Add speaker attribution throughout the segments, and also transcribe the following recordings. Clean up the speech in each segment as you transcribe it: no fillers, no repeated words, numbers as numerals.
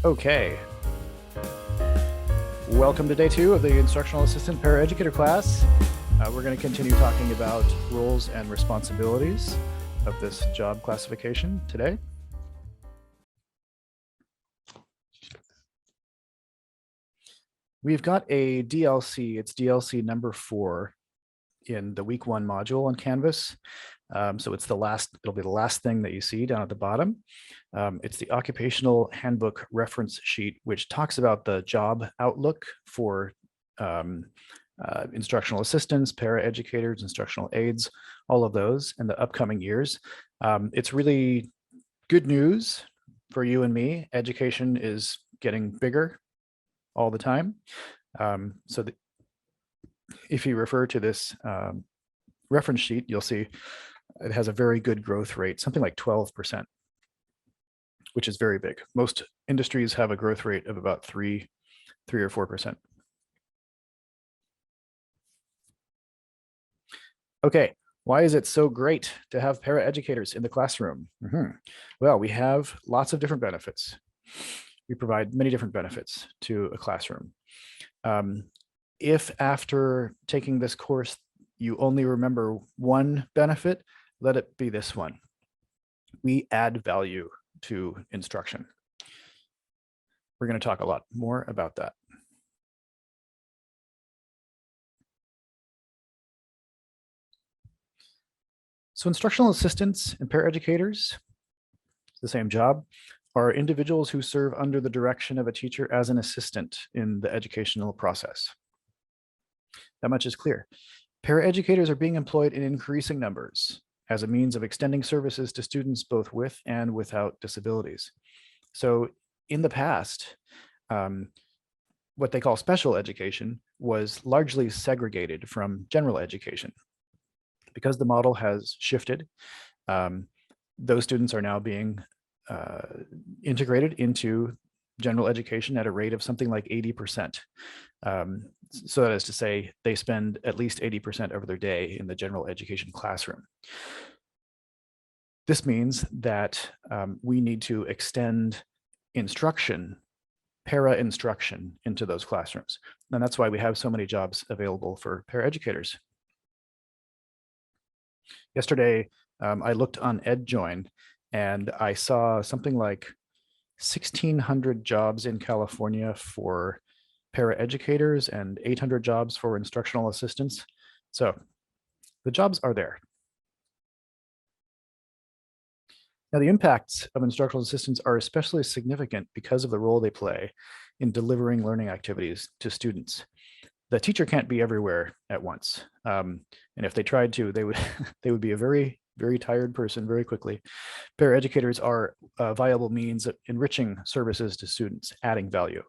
Speaker 1: Okay. Welcome to day 2 of the Instructional Assistant Paraeducator class. We're going to continue talking about roles and responsibilities of this job classification today. We've got a DLC, it's DLC number 4 in the week 1 module on Canvas. So it's it'll be the last thing that you see down at the bottom. It's the Occupational Handbook reference sheet, which talks about the job outlook for instructional assistants, paraeducators, instructional aides, all of those in the upcoming years. It's really good news for you and me. Education is getting bigger all the time. So if you refer to this reference sheet, you'll see it has a very good growth rate, something like 12%, which is very big. Most industries have a growth rate of about 3 or 4%. Okay, why is it so great to have paraeducators in the classroom? Well, we have lots of different benefits. We provide many different benefits to a classroom. If after taking this course, you only remember one benefit, let it be this one. We add value to instruction. We're going to talk a lot more about that. So instructional assistants and paraeducators, the same job, are individuals who serve under the direction of a teacher as an assistant in the educational process. That much is clear. Paraeducators are being employed in increasing numbers as a means of extending services to students both with and without disabilities. So in the past, what they call special education was largely segregated from general education. Because the model has shifted, those students are now being integrated into general education at a rate of something like 80%. So that is to say, they spend at least 80% of their day in the general education classroom. This means that we need to extend instruction, para-instruction, into those classrooms. And that's why we have so many jobs available for paraeducators. Yesterday, I looked on EdJoin and I saw something like 1,600 jobs in California for paraeducators and 800 jobs for instructional assistants. So the jobs are there. Now, the impacts of instructional assistants are especially significant because of the role they play in delivering learning activities to students. The teacher can't be everywhere at once. And if they tried to, they would be a very, very tired person very quickly. Paraeducators are a viable means of enriching services to students, adding value.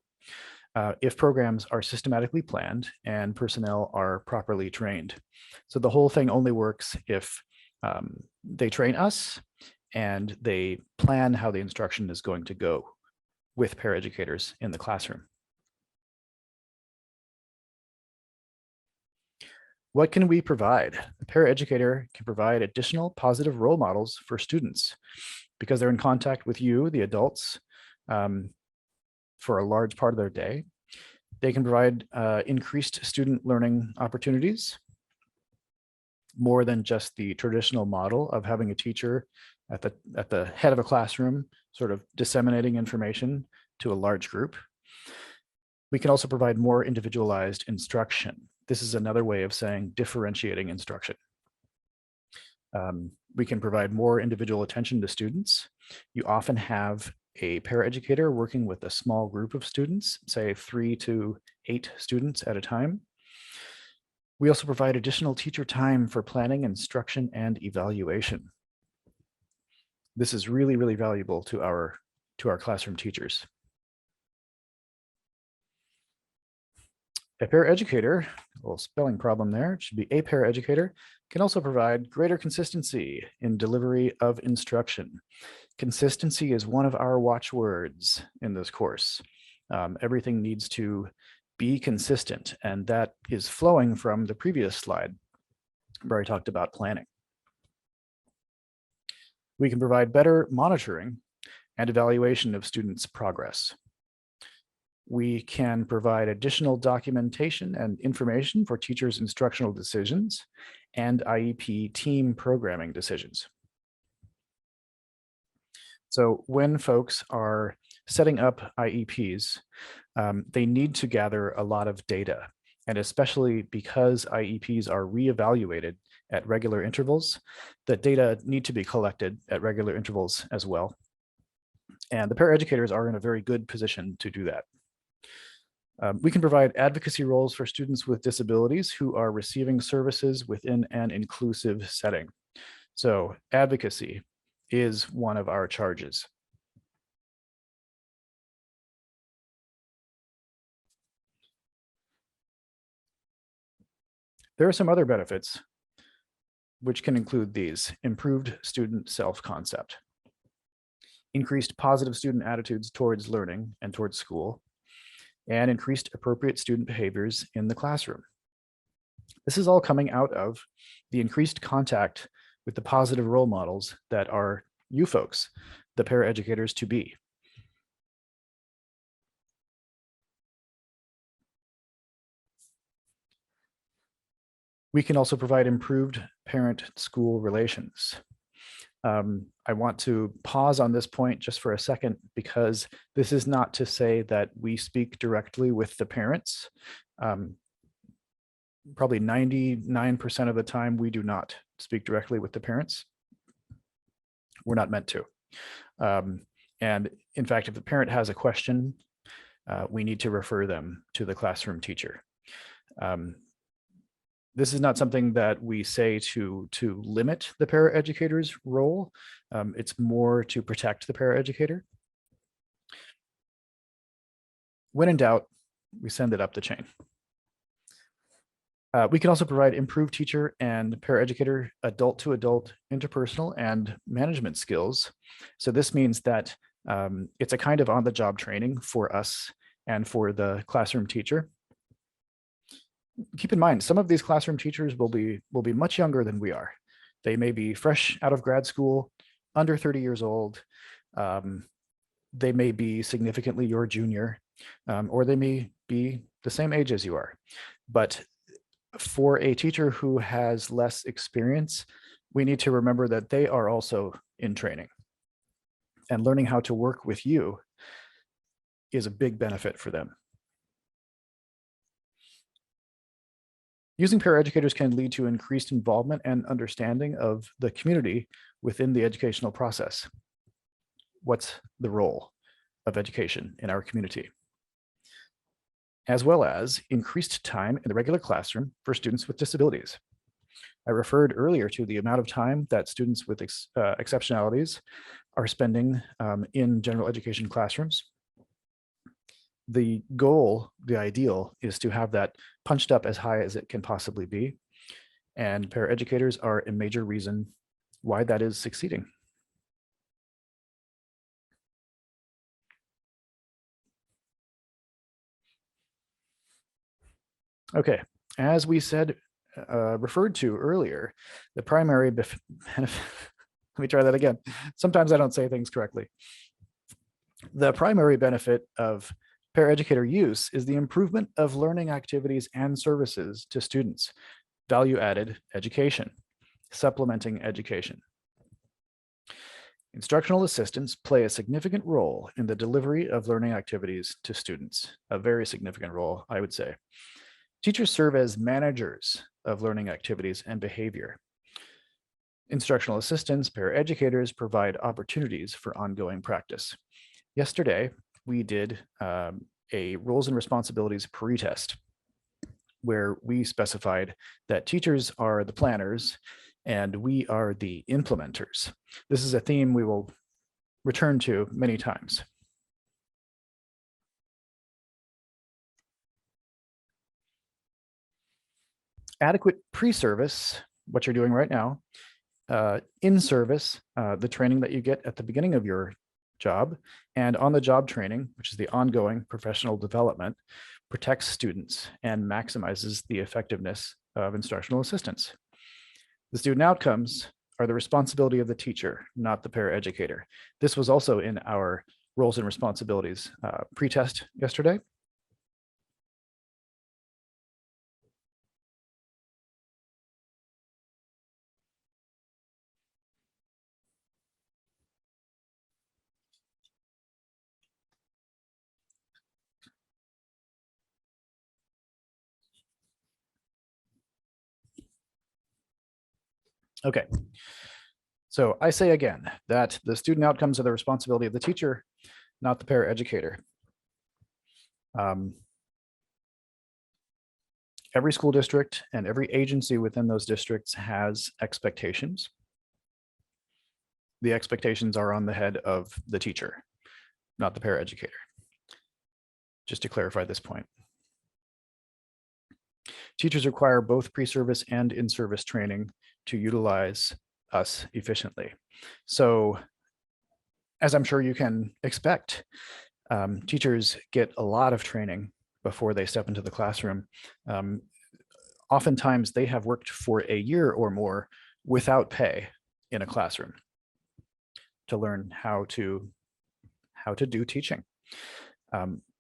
Speaker 1: If programs are systematically planned and personnel are properly trained. So the whole thing only works if they train us and they plan how the instruction is going to go with paraeducators in the classroom. What can we provide? A paraeducator can provide additional positive role models for students because they're in contact with you, the adults, for a large part of their day. They can provide increased student learning opportunities, more than just the traditional model of having a teacher at the head of a classroom, sort of disseminating information to a large group. We can also provide more individualized instruction. This is another way of saying differentiating instruction. We can provide more individual attention to students. You often have a paraeducator working with a small group of students, say 3 to 8 students at a time. We also provide additional teacher time for planning, instruction, and evaluation. This is really, really valuable to our classroom teachers. A paraeducator, a little spelling problem there, it should be a paraeducator, can also provide greater consistency in delivery of instruction. Consistency is one of our watchwords in this course. Everything needs to be consistent, and that is flowing from the previous slide where I talked about planning. We can provide better monitoring and evaluation of students' progress. We can provide additional documentation and information for teachers' instructional decisions and IEP team programming decisions. So when folks are setting up IEPs, they need to gather a lot of data. And especially because IEPs are reevaluated at regular intervals, the data need to be collected at regular intervals as well. And the paraeducators are in a very good position to do that. We can provide advocacy roles for students with disabilities who are receiving services within an inclusive setting. So advocacy is one of our charges. There are some other benefits, which can include these: improved student self-concept, increased positive student attitudes towards learning and towards school, and increased appropriate student behaviors in the classroom. This is all coming out of the increased contact with the positive role models that are you folks, the paraeducators to be. We can also provide improved parent-school relations. I want to pause on this point just for a second, because this is not to say that we speak directly with the parents. Probably 99% of the time, we do not speak directly with the parents. We're not meant to. And in fact, if the parent has a question, we need to refer them to the classroom teacher. This is not something that we say to limit the paraeducator's role. It's more to protect the paraeducator. When in doubt, we send it up the chain. We can also provide improved teacher and paraeducator adult-to-adult interpersonal and management skills. So this means that it's a kind of on-the-job training for us and for the classroom teacher. Keep in mind, some of these classroom teachers will be much younger than we are. They may be fresh out of grad school, under 30 years old. They may be significantly your junior, or they may be the same age as you are. But for a teacher who has less experience, we need to remember that they are also in training. And learning how to work with you is a big benefit for them. Using paraeducators can lead to increased involvement and understanding of the community within the educational process. What's the role of education in our community? As well as increased time in the regular classroom for students with disabilities. I referred earlier to the amount of time that students with exceptionalities are spending in general education classrooms. The goal, the ideal, is to have that punched up as high as it can possibly be. And paraeducators are a major reason why that is succeeding. Okay, as we said, referred to earlier, the primary benefit, let me try that again. Sometimes I don't say things correctly. The primary benefit of paraeducator use is the improvement of learning activities and services to students, value-added education, supplementing education. Instructional assistants play a significant role in the delivery of learning activities to students, a very significant role, I would say. Teachers serve as managers of learning activities and behavior. Instructional assistants, paraeducators, provide opportunities for ongoing practice. Yesterday, we did a roles and responsibilities pretest, where we specified that teachers are the planners and we are the implementers. This is a theme we will return to many times. Adequate pre-service, what you're doing right now, in service, the training that you get at the beginning of your job, and on-the-job training, which is the ongoing professional development, protects students and maximizes the effectiveness of instructional assistance. The student outcomes are the responsibility of the teacher, not the paraeducator. This was also in our roles and responsibilities pretest yesterday. Okay. So I say again that the student outcomes are the responsibility of the teacher, not the paraeducator. Every school district and every agency within those districts has expectations. The expectations are on the head of the teacher, not the paraeducator. Just to clarify this point. Teachers require both pre-service and in-service training to utilize us efficiently. So, as I'm sure you can expect, teachers get a lot of training before they step into the classroom. Oftentimes, they have worked for a year or more without pay in a classroom to learn how to do teaching.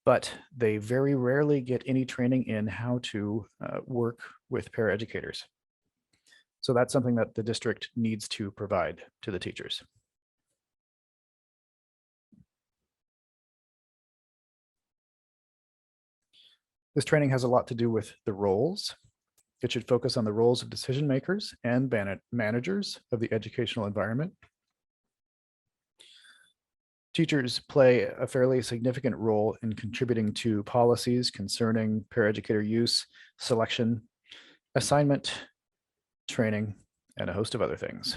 Speaker 1: But they very rarely get any training in how to work with paraeducators. So that's something that the district needs to provide to the teachers. This training has a lot to do with the roles. It should focus on the roles of decision makers and managers of the educational environment. Teachers play a fairly significant role in contributing to policies concerning paraeducator use, selection, assignment, training, and a host of other things.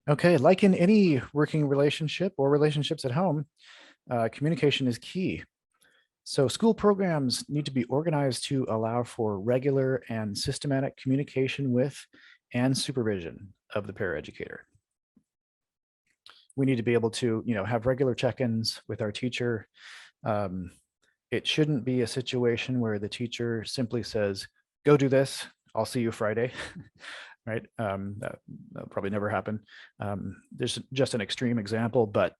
Speaker 1: Okay, like in any working relationship or relationships at home, communication is key. So school programs need to be organized to allow for regular and systematic communication with and supervision of the paraeducator. We need to be able to, have regular check-ins with our teacher. It shouldn't be a situation where the teacher simply says, go do this, I'll see you Friday, right? That'll probably never happen. There's just an extreme example, but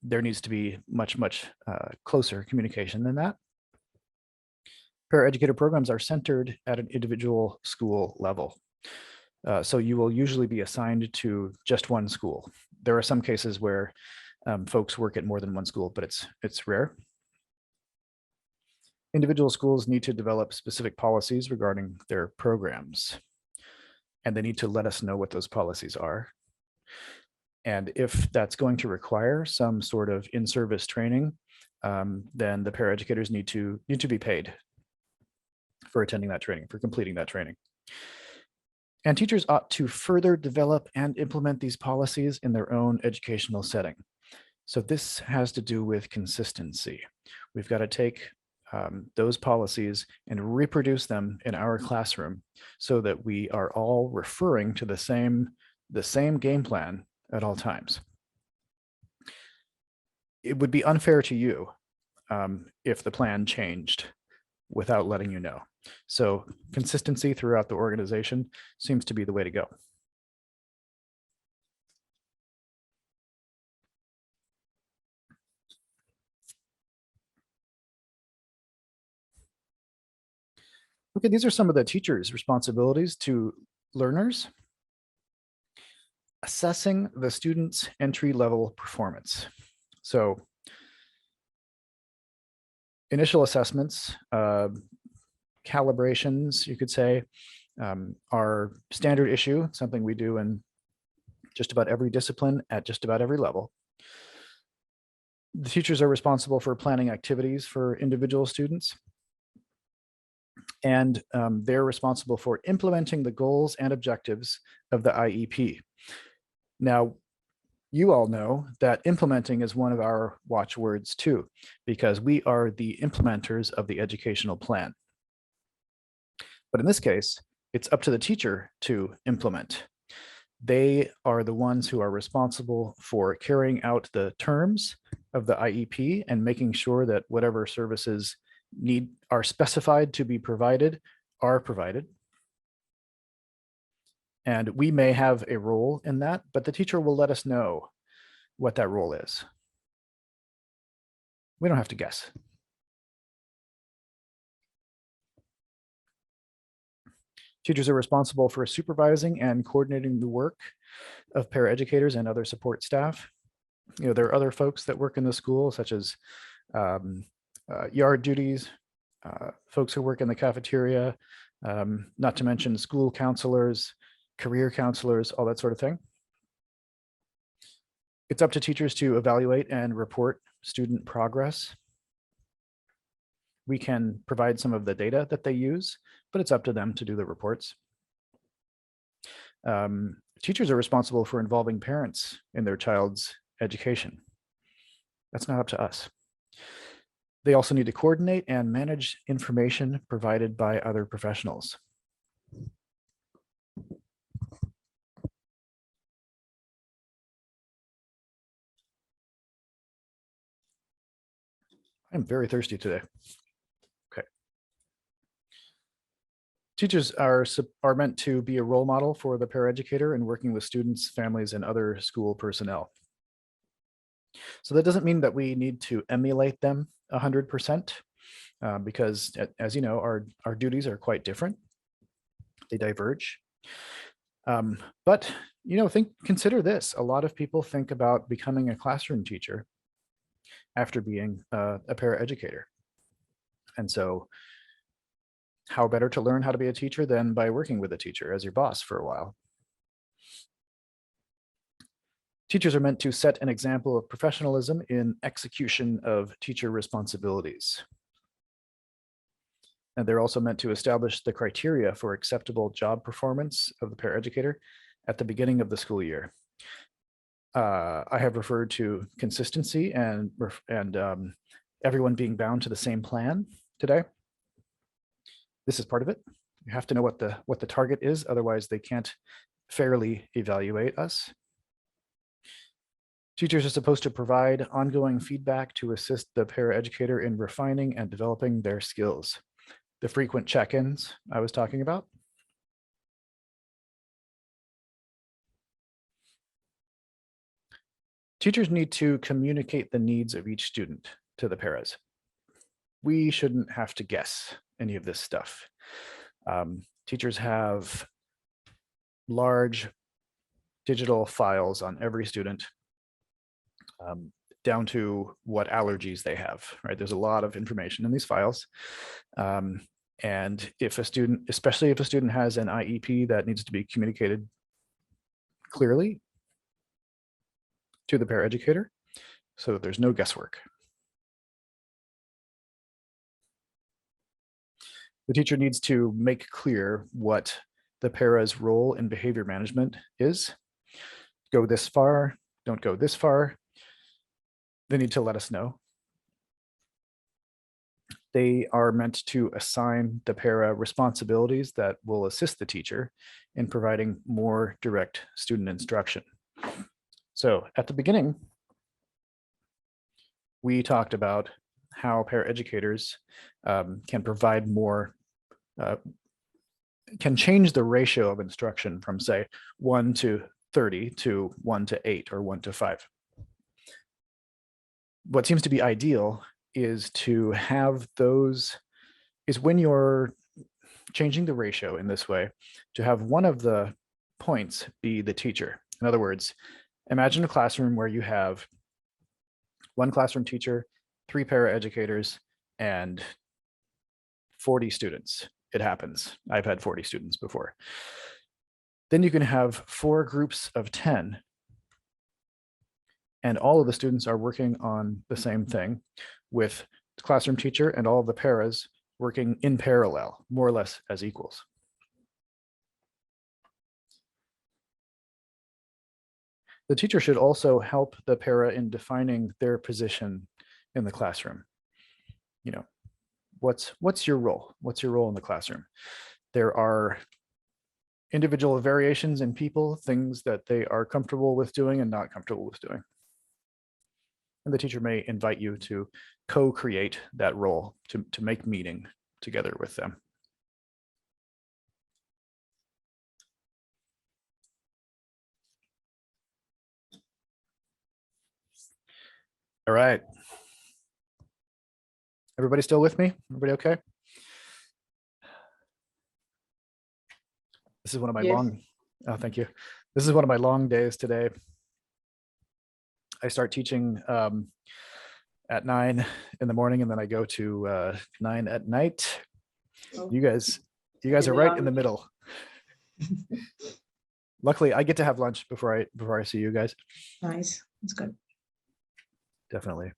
Speaker 1: there needs to be much closer communication than that. Paraeducator programs are centered at an individual school level. So you will usually be assigned to just one school. There are some cases where folks work at more than one school, but it's rare. Individual schools need to develop specific policies regarding their programs, and they need to let us know what those policies are. And if that's going to require some sort of in-service training, then the paraeducators need to be paid for attending that training, for completing that training. And teachers ought to further develop and implement these policies in their own educational setting. So this has to do with consistency. We've got to take those policies and reproduce them in our classroom so that we are all referring to the same game plan at all times. It would be unfair to you if the plan changed without letting you know. So consistency throughout the organization seems to be the way to go. Okay, these are some of the teachers' responsibilities to learners. Assessing the student's entry-level performance. So initial assessments, calibrations, you could say, are standard issue, something we do in just about every discipline at just about every level. The teachers are responsible for planning activities for individual students, and they're responsible for implementing the goals and objectives of the IEP. Now, you all know that implementing is one of our watchwords too, because we are the implementers of the educational plan. But in this case, it's up to the teacher to implement. They are the ones who are responsible for carrying out the terms of the IEP and making sure that whatever services are specified to be provided are provided. And we may have a role in that, but the teacher will let us know what that role is. We don't have to guess. Teachers are responsible for supervising and coordinating the work of paraeducators and other support staff. There are other folks that work in the school, such as yard duties, folks who work in the cafeteria, not to mention school counselors, career counselors, all that sort of thing. It's up to teachers to evaluate and report student progress. We can provide some of the data that they use, but it's up to them to do the reports. Teachers are responsible for involving parents in their child's education. That's not up to us. They also need to coordinate and manage information provided by other professionals. I'm very thirsty today. Okay. Teachers are meant to be a role model for the paraeducator in working with students, families, and other school personnel. So that doesn't mean that we need to emulate them 100%, because as you know, our duties are quite different. They diverge. But consider this. A lot of people think about becoming a classroom teacher after being a paraeducator. And so how better to learn how to be a teacher than by working with a teacher as your boss for a while. Teachers are meant to set an example of professionalism in execution of teacher responsibilities. And they're also meant to establish the criteria for acceptable job performance of the paraeducator at the beginning of the school year. I have referred to consistency and everyone being bound to the same plan today. This is part of it. You have to know what the target is, otherwise they can't fairly evaluate us. Teachers are supposed to provide ongoing feedback to assist the paraeducator in refining and developing their skills. The frequent check-ins I was talking about. Teachers need to communicate the needs of each student to the paras. We shouldn't have to guess any of this stuff. Teachers have large digital files on every student, down to what allergies they have, right? There's a lot of information in these files. And if a student, especially if a student has an IEP that needs to be communicated clearly to the paraeducator so that there's no guesswork. The teacher needs to make clear what the para's role in behavior management is. Go this far, don't go this far. They need to let us know. They are meant to assign the para responsibilities that will assist the teacher in providing more direct student instruction. So at the beginning, we talked about how paraeducators can provide more, can change the ratio of instruction from, say, 1 to 30 to 1 to 8 or 1 to 5. What seems to be ideal is to have those, is when you're changing the ratio in this way, to have one of the points be the teacher. In other words, imagine a classroom where you have one classroom teacher, 3 paraeducators, and 40 students. It happens. I've had 40 students before. Then you can have 4 groups of 10, and all of the students are working on the same thing, with the classroom teacher and all of the paras working in parallel, more or less as equals. The teacher should also help the para in defining their position in the classroom. You know, what's your role? What's your role in the classroom? There are individual variations in people, things that they are comfortable with doing and not comfortable with doing. And the teacher may invite you to co-create that role, to make meaning together with them. All right. Everybody still with me? Everybody okay? This is one of my long, oh, thank you. This is one of my long days today. I start teaching at 9 in the morning, and then I go to 9 at night.
Speaker 2: Oh,
Speaker 1: You guys are right in the middle. Luckily, I get to have lunch before I see you guys.
Speaker 2: nice. That's good.
Speaker 1: Definitely.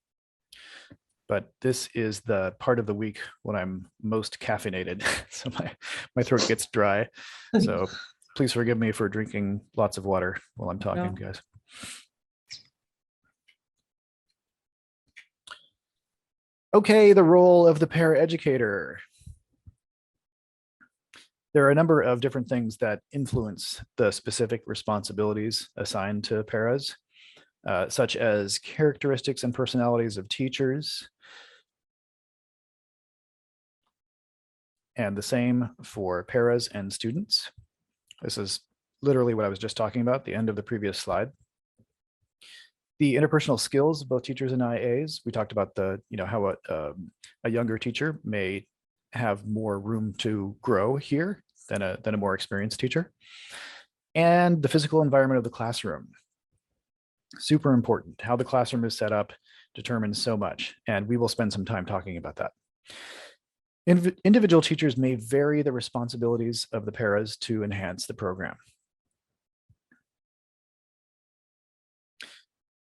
Speaker 1: But this is the part of the week when I'm most caffeinated, so my throat gets dry. So please forgive me for drinking lots of water while I'm talking, guys. Okay, the role of the paraeducator. There are a number of different things that influence the specific responsibilities assigned to paras, such as characteristics and personalities of teachers, and the same for paras and students. This is literally what I was just talking about, the end of the previous slide. The interpersonal skills of both teachers and IAs. We talked about how a younger teacher may have more room to grow here than a more experienced teacher. And the physical environment of the classroom. Super important. How the classroom is set up determines so much, and we will spend some time talking about that. Individual teachers may vary the responsibilities of the paras to enhance the program.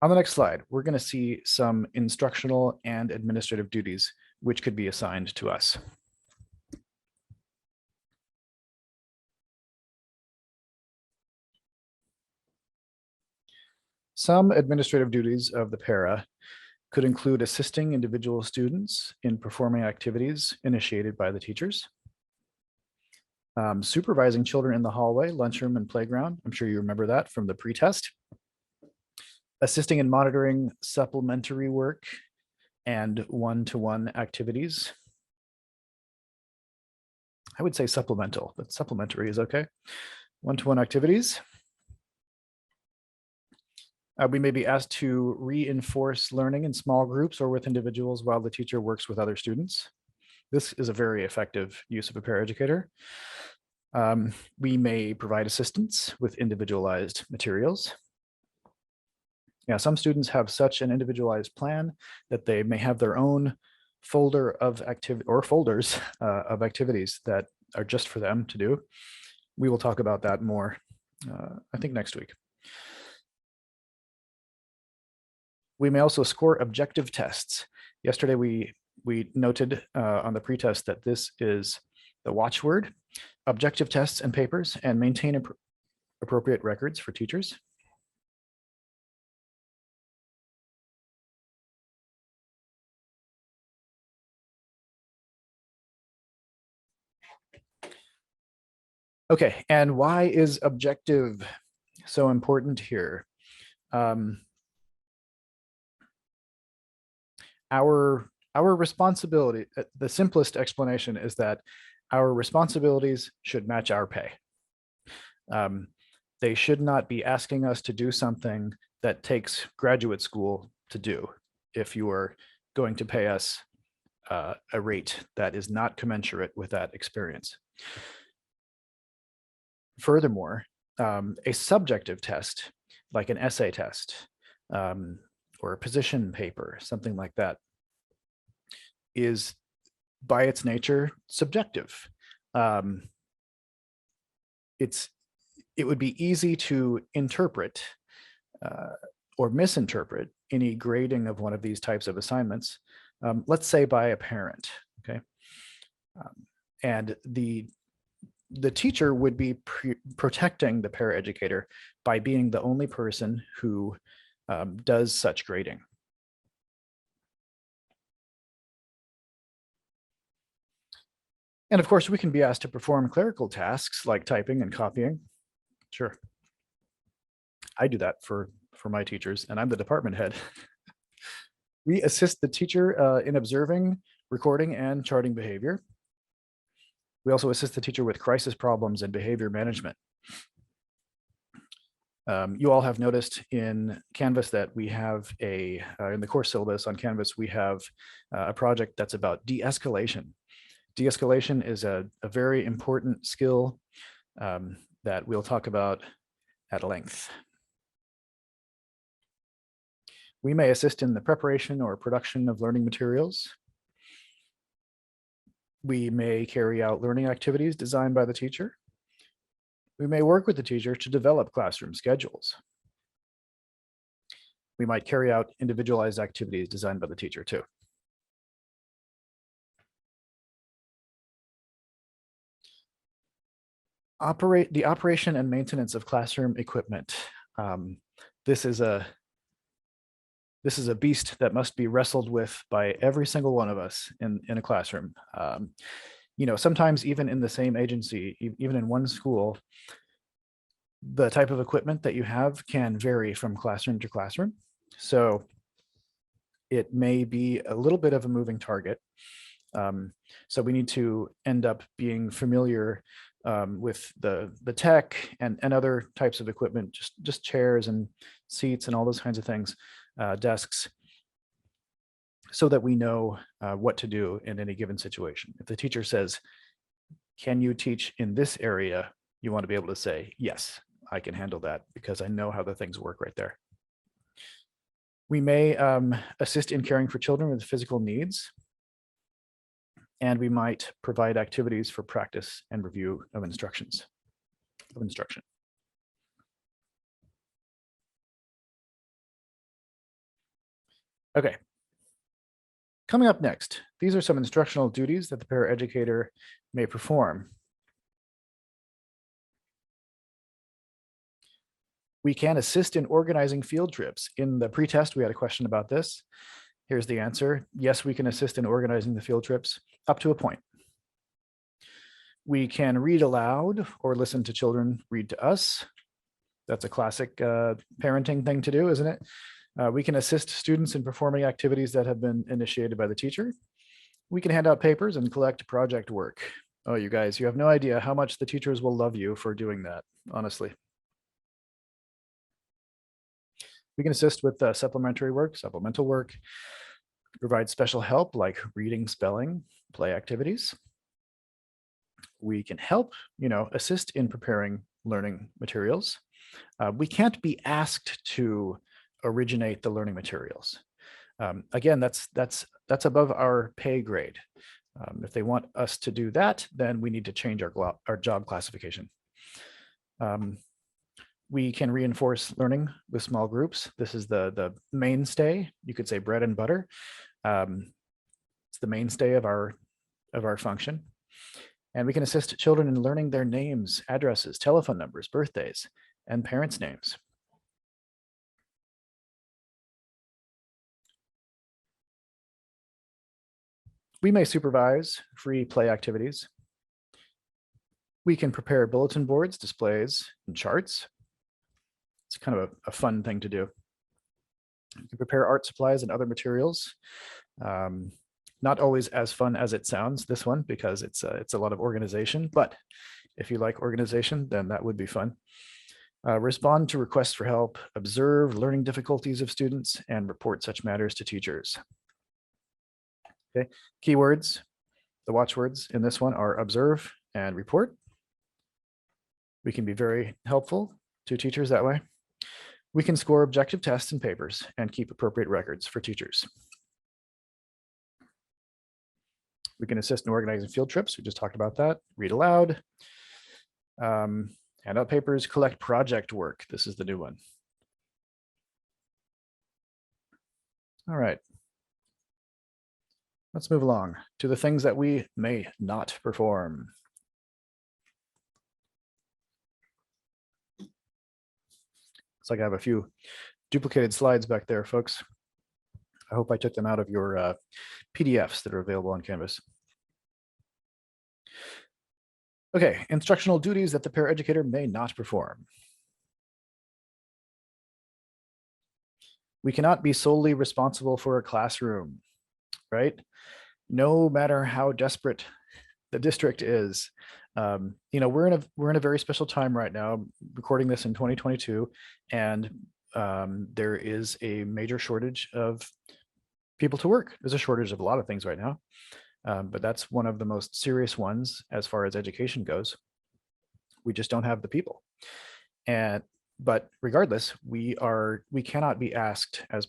Speaker 1: On the next slide, we're going to see some instructional and administrative duties which could be assigned to us. Some administrative duties of the para could include assisting individual students in performing activities initiated by the teachers, supervising children in the hallway, lunchroom, and playground. I'm sure you remember that from the pre-test. Assisting in monitoring supplementary work and one-to-one activities. I would say supplemental, but supplementary is okay. One-to-one activities. We may be asked to reinforce learning in small groups or with individuals while the teacher works with other students. This is a very effective use of a paraeducator. We may provide assistance with individualized materials. Yeah, some students have such an individualized plan that they may have their own folder of activity or folders of activities that are just for them to do. We will talk about that more, I think, next week. We may also score objective tests. Yesterday, we noted on the pretest that this is the watchword: objective tests and papers, and maintain appropriate records for teachers. Okay, and why is objective so important here? Our responsibility, the simplest explanation is that our responsibilities should match our pay. They should not be asking us to do something that takes graduate school to do if you are going to pay us a rate that is not commensurate with that experience. Furthermore, a subjective test, like an essay test, or a position paper, something like that, is by its nature subjective. It would be easy to interpret or misinterpret any grading of one of these types of assignments, let's say by a parent, okay? And the teacher would be protecting the paraeducator by being the only person who does such grading. And of course, we can be asked to perform clerical tasks like typing and copying. Sure. I do that for my teachers, and I'm the department head. We assist the teacher in observing, recording, and charting behavior. We also assist the teacher with crisis problems and behavior management. You all have noticed in Canvas that we have in the course syllabus on Canvas, we have a project that's about de-escalation. De-escalation is a very important skill that we'll talk about at length. We may assist in the preparation or production of learning materials. We may carry out learning activities designed by the teacher. We may work with the teacher to develop classroom schedules. We might carry out individualized activities designed by the teacher too. The operation and maintenance of classroom equipment. This is a beast that must be wrestled with by every single one of us in a classroom. You know, sometimes even in the same agency, even in one school, the type of equipment that you have can vary from classroom to classroom. So it may be a little bit of a moving target. So we need to end up being familiar with the tech and other types of equipment, just chairs and seats and all those kinds of things, desks, so that we know what to do in any given situation. If the teacher says, can you teach in this area? You want to be able to say, yes, I can handle that because I know how the things work right there. We may assist in caring for children with physical needs. And we might provide activities for practice and review of instruction. Okay. Coming up next, these are some instructional duties that the paraeducator may perform. We can assist in organizing field trips. In the pretest, we had a question about this. Here's the answer. Yes, we can assist in organizing the field trips up to a point. We can read aloud or listen to children read to us. That's a classic parenting thing to do, isn't it? We can assist students in performing activities that have been initiated by the teacher. We can hand out papers and collect project work. Oh, you guys, you have no idea how much the teachers will love you for doing that, honestly. We can assist with supplementary work, supplemental work, provide special help like reading, spelling, play activities. We can help, assist in preparing learning materials. We can't be asked to originate the learning materials. Again, that's above our pay grade. If they want us to do that, then we need to change our job classification. We can reinforce learning with small groups. This is the mainstay. You could say bread and butter. It's the mainstay of our function. And we can assist children in learning their names, addresses, telephone numbers, birthdays, and parents' names. We may supervise free play activities. We can prepare bulletin boards, displays, and charts. It's kind of a fun thing to do. You can prepare art supplies and other materials. Not always as fun as it sounds, this one, because it's a lot of organization, but if you like organization, then that would be fun. Respond to requests for help, observe learning difficulties of students, and report such matters to teachers. Okay, keywords, the watchwords in this one are observe and report. We can be very helpful to teachers that way. We can score objective tests and papers and keep appropriate records for teachers. We can assist in organizing field trips. We just talked about that. Read aloud, hand out papers, collect project work. This is the new one. All right. Let's move along to the things that we may not perform. Looks like I have a few duplicated slides back there, folks. I hope I took them out of your PDFs that are available on Canvas. Okay, instructional duties that the paraeducator may not perform. We cannot be solely responsible for a classroom, right? No matter how desperate the district is. We're in a very special time right now, recording this in 2022, and there is a major shortage of people to work. There's a shortage of a lot of things right now, but that's one of the most serious ones as far as education goes. We just don't have the people. But regardless, we cannot be asked as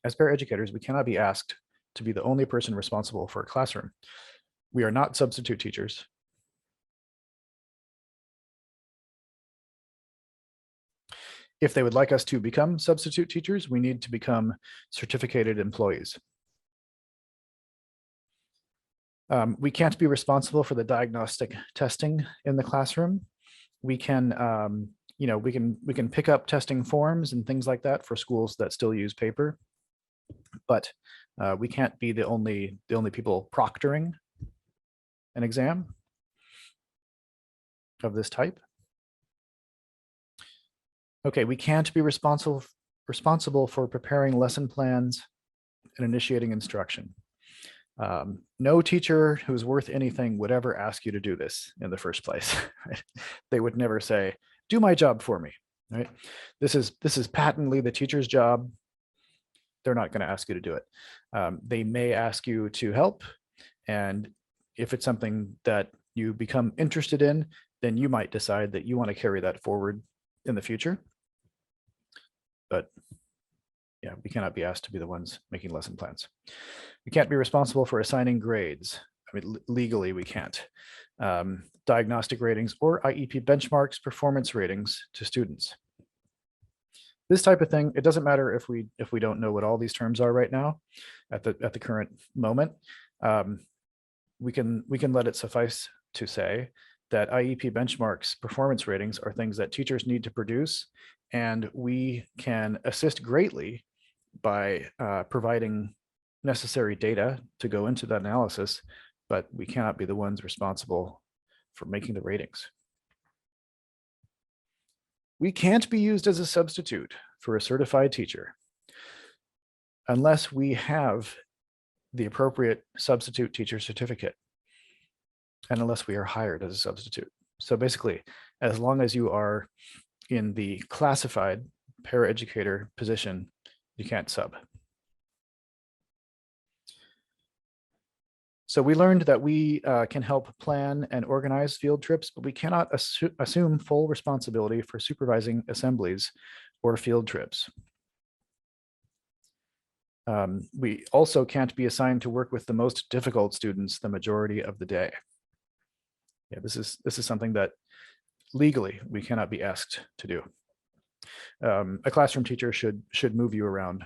Speaker 1: As paraeducators, we cannot be asked to be the only person responsible for a classroom. We are not substitute teachers. If they would like us to become substitute teachers, we need to become certificated employees. We can't be responsible for the diagnostic testing in the classroom. We can, we can pick up testing forms and things like that for schools that still use paper, but we can't be the only people proctoring an exam of this type. Okay, we can't be responsible for preparing lesson plans and initiating instruction. No teacher who's worth anything would ever ask you to do this in the first place. Right? They would never say, "Do my job for me." Right? This is patently the teacher's job. They're not going to ask you to do it. They may ask you to help, and if it's something that you become interested in, then you might decide that you want to carry that forward in the future. But yeah, we cannot be asked to be the ones making lesson plans. We can't be responsible for assigning grades. I mean, legally we can't. Diagnostic ratings or IEP benchmarks, performance ratings to students. This type of thing, it doesn't matter if we don't know what all these terms are right now at the current moment. We can let it suffice to say that IEP benchmarks, performance ratings are things that teachers need to produce, and we can assist greatly by providing necessary data to go into that analysis, but we cannot be the ones responsible for making the ratings. We can't be used as a substitute for a certified teacher unless we have the appropriate substitute teacher certificate and unless we are hired as a substitute. So basically, as long as you are in the classified paraeducator position, you can't sub. So we learned that we can help plan and organize field trips, but we cannot assume full responsibility for supervising assemblies or field trips. We also can't be assigned to work with the most difficult students the majority of the day. Yeah, this is something that legally we cannot be asked to do. A classroom teacher should move you around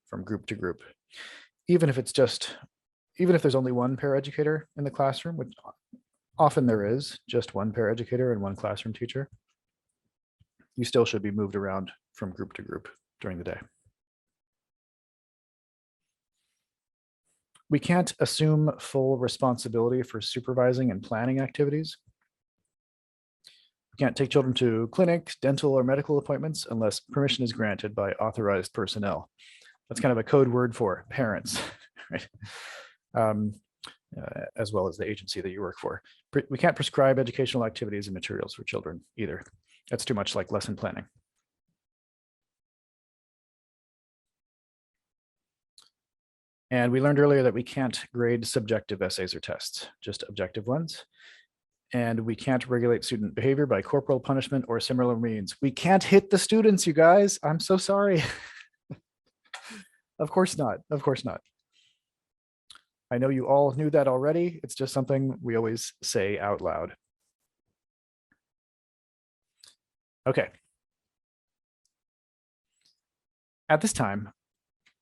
Speaker 1: from group to group, even if there's only one paraeducator in the classroom, which often there is just one paraeducator and one classroom teacher. You still should be moved around from group to group during the day. We can't assume full responsibility for supervising and planning activities. We can't take children to clinics, dental, or medical appointments unless permission is granted by authorized personnel. That's kind of a code word for parents, right? As well as the agency that you work for. We can't prescribe educational activities and materials for children either. That's too much like lesson planning. And we learned earlier that we can't grade subjective essays or tests, just objective ones. And we can't regulate student behavior by corporal punishment or similar means. We can't hit the students, you guys. I'm so sorry. Of course not. Of course not. I know you all knew that already. It's just something we always say out loud. Okay. At this time,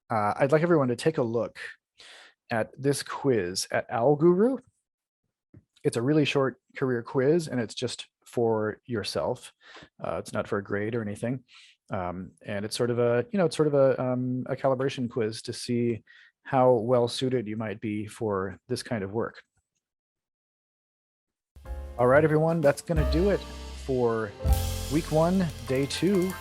Speaker 1: I'd like everyone to take a look at this quiz at Owl Guru. It's a really short career quiz, and it's just for yourself. It's not for a grade or anything. And it's sort of a calibration quiz to see how well suited you might be for this kind of work. All right, everyone, that's going to do it for week 1, day 2.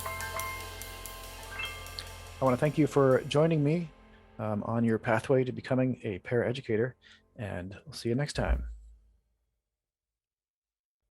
Speaker 1: I want to thank you for joining me on your pathway to becoming a paraeducator, and I'll see you next time.